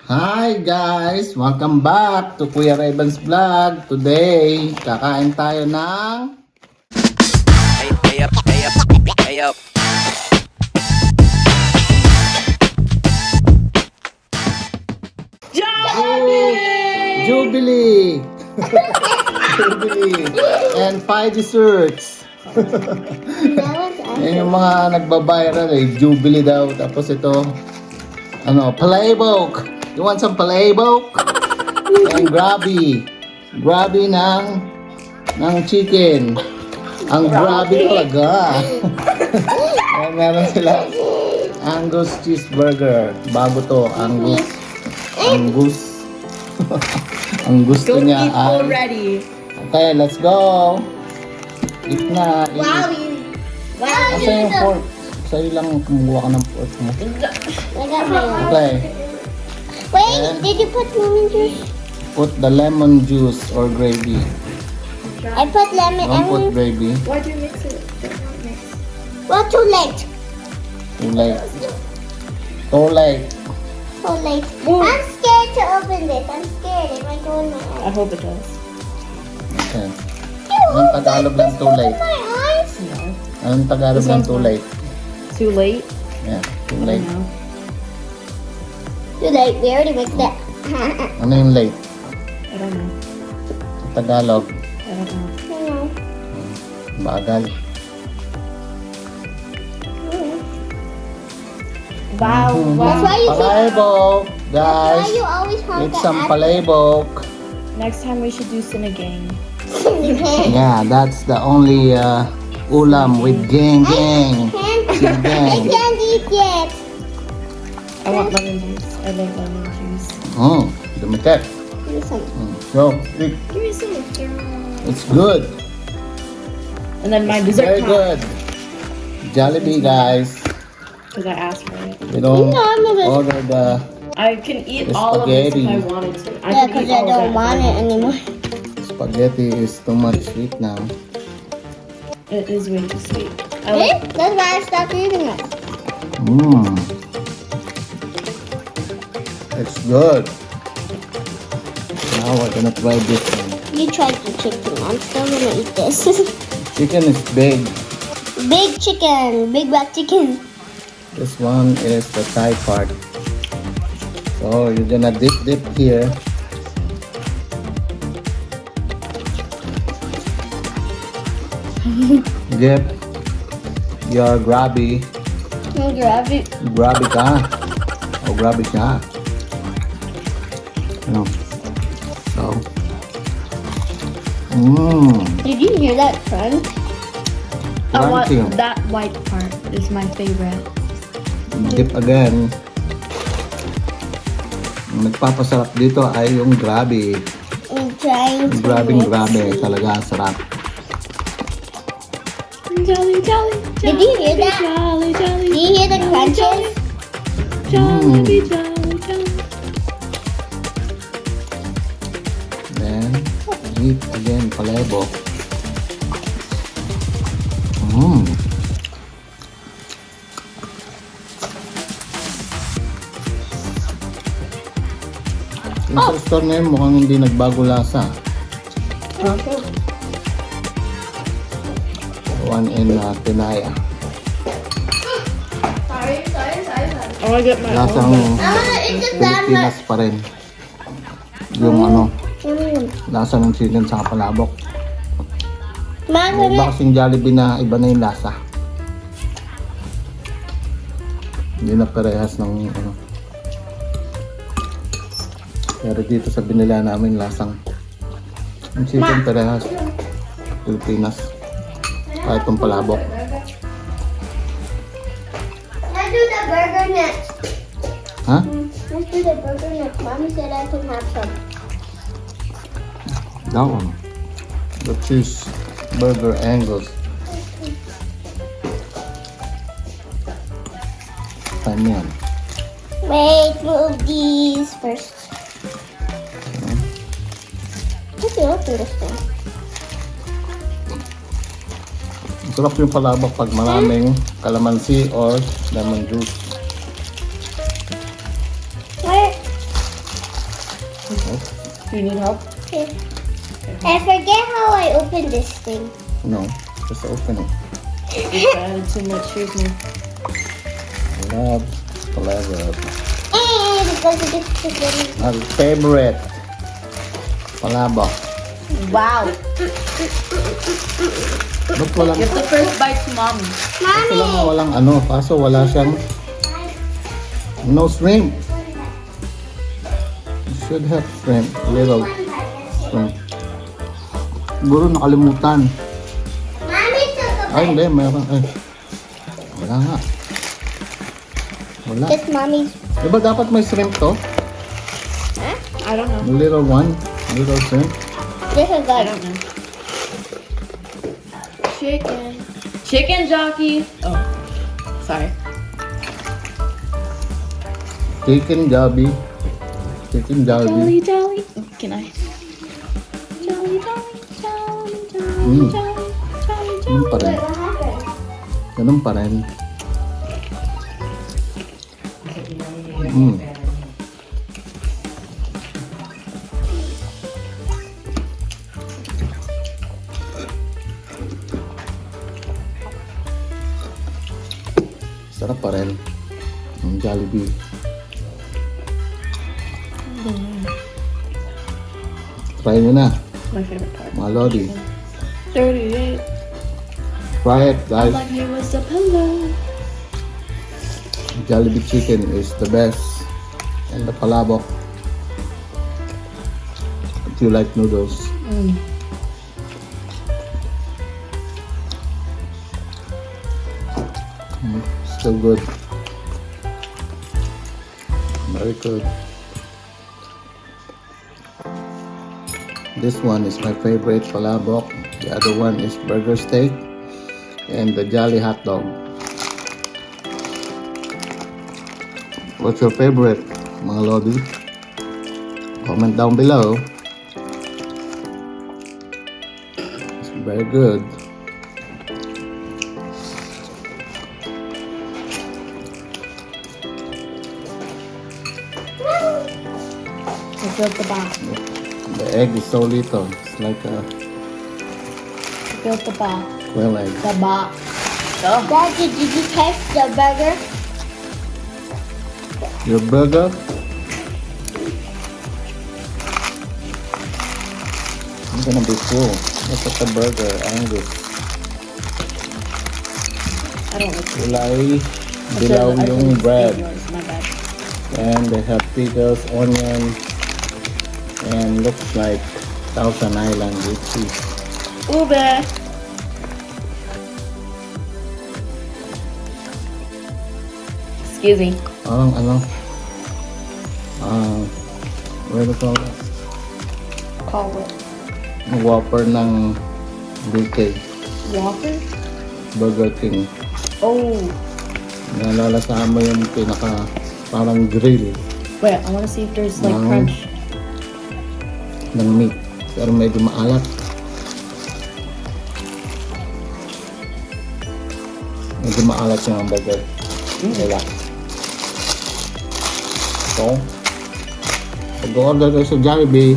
Hi guys! Welcome back to Kuya Raven's Vlog. Today, kakain tayo ng Hey up. Jubilee! Jubilee! And 5 desserts. Yan yung mga nagba-viral Jubilee daw. Tapos ito, Playbook. You want some Playbook? And Grabby. Grabby ng chicken. Ang Grabby talaga. And meron sila Angus cheeseburger. Bago to, Angus. Ang gusto niya ay... already. Okay, let's go. Eat na. Eat. Wow. Asa yung pork? Sa'yo lang kumuha ka ng pork mo. Okay. Wait, did you put lemon juice? Put the lemon juice or gravy. I put lemon Don't put and... gravy. Why'd you mix it? Well, too late. Too late. Too late. Too late. I'm scared to open this. I'm scared. It might go in my I eye. hope it does. Okay. Anong Tagalog ng too late? My eyes? No. Anong Tagalog This ng one's too late? Too late? Yeah, too I late. don't know. Too late. We already mixed it. Ano yung late? I don't know. Tagalog. I don't know. Bagal. Wow. That's why you Palaybok, Why guys. you always have Eat the some apple? palaybok. Next time we should do sinigang. Yeah, that's the only ulam with gang. I Gang. can't eat yet. I want lemon juice. I love lemon juice. Dumitek. Do some. So, eat. Give me some. It's good. And then my It's very dessert good. Jollibee, guys. because I asked for it. We don't No, I'm gonna- order the I can eat The all of this if I spaghetti. wanted to. I Yeah, can because eat I all of don't that want if I it anymore. spaghetti is too much sweet now. It is way too sweet. I See? like That's why I stopped eating it. It's good. Now we're gonna try this one. You tried the chicken. I'm still gonna eat this. Chicken is big. Big chicken. Big black chicken. This one is the thigh part. So you're gonna dip here. Dip your grabby. Grab it. Grabby ka. O grabby siya. Ano? So. Did you hear that crunch? I want Crunchy. that white part is my favorite. Dip again. Ang nagpapasarap dito ay yung grabby. I'm trying to Grabing mix. grabe. Talaga sarap. Jolly, jolly, Did you hear that? jolly, jolly, Do you hear the crunches? jolly, jolly, jolly. Then, eat again, palebo. Yung sa store na yun, mukhang hindi nagbago lasa. Okay. One in Tinaya. I want to get my Lasang own. I wanna eat the Pilipinas pa rin. Yung lasa ng chicken sa palabok. May iba kasing Jollibee na iba na yung lasa. Hindi na parehas ng Pero dito sa binila namin lasang yung chicken parehas. Pilipinas. Kahit itong palabok. Let's do the burger next. Ha? Let's do the burger next. Mommy said I can have some. That one. The cheese burger Angus. Time yan. Wait, move these first. Let's see, open this thing. Sarap yung palabok pag maraming kalamansi or lemon juice. Wait. Do you need help? Okay. I forget how I open this thing. No, just open it. If I added too much, excuse me. Love, clever. Because it gets chicken. My favorite. Palabok. Wow. Ba't walang, Give the first bite to mommy. kaso lang Mommy! walang ano, kaso wala siyang no shrimp. You should have shrimp, little shrimp. Siguro nakalimutan. Mommy took a Ay, hindi, meron. Ay, wala nga. Wala. It's mommy's. Diba dapat may shrimp to? I don't know. Little one, little shrimp. This is I good. don't know. Chicken. Chicken jockey. Oh, sorry. Chicken Jollibee. Chicken Jollibee. Jolly. Can I? Jolly, jolly, jolly, jolly, Mm. jolly, jolly, Ganun pa rin. What happened? Ganun pa rin. Mm. Sarap pa rin. Ang Jollibee. Try nyo na, My favorite part. mga Lodi. 38. Try it, guys. Like he was a pillow. Jollibee chicken is the best. And the palabok. If you like noodles. Mm. Still good. Very good. This one is my favorite palabok. The other one is burger steak. And the Jolly hot dog. What's your favorite, mga Lodi? Comment down below. It's very good. I filled the box. The egg is so little. It's like a I filled the box. quail egg. The box. Oh. Daddy, did you taste the burger? Your burger? I'm gonna be full. Look at the burger, Angus. I don't like it. Kulay, I dilaw feel- I yung think it's bread. yours, my bad. And they have pickles, onion, and looks like Thousand Island with cheese. Ube. Excuse me. Parang ano? What do you call that? Call it. Whopper ng BK, Whopper? Burger King. Oh. Nalalasahan mo yung pinaka parang grill Wait, I want to see if there's like No. crunch. ng meat. Pero medyo maalat. Medyo maalat yung hamburger. Relax. So, pag-order kayo sa Jollibee,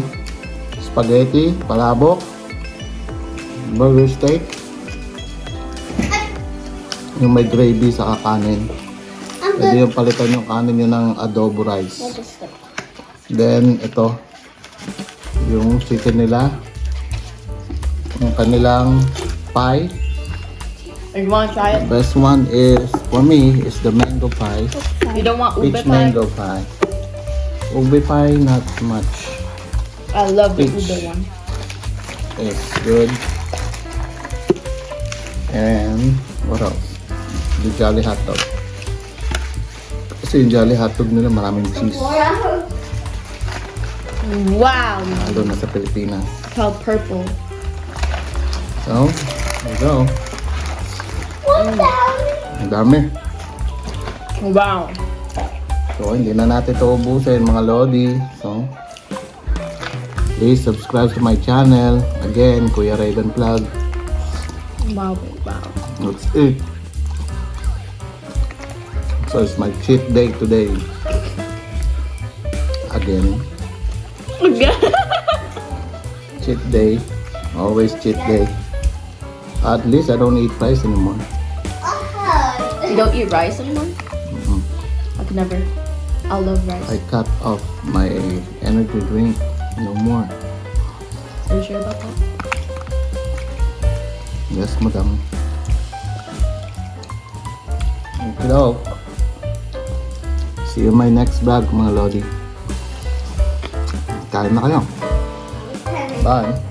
spaghetti, palabok, burger steak, yung may gravy sa kakanin. Pwede yung palitan yung kanin nyo ng adobo rice. Then, ito, yung chicken nila, yung kanilang pie. You want to try it? Best one is, for me, is the mango pie. You don't want ube Peach pie? mango pie. Ube pie, not much. I love the Peach. ube one. It's good. And, what else? The Jolly hot dog. Kasi yung Jolly hot dog nila maraming cheese. Wow. Lalo na sa Pilipinas. It's called purple. So, there you go. Ang dami. Wow. So, hindi na natin ito ubusin mga Lodi. So, please subscribe to my channel. Again, Kuya Raven Vlog. Wow. Wow. That's it. So, it's my cheat day today. Again. Cheat day. Always cheat day. At least I don't eat rice anymore. You don't eat rice anymore? Mm-mm. I've never. I love rice. I cut off my energy drink. No more. Are you sure about that? Yes, madam. Hello. See you in my next vlog, mga Lodi. Kain na kayo. Bye.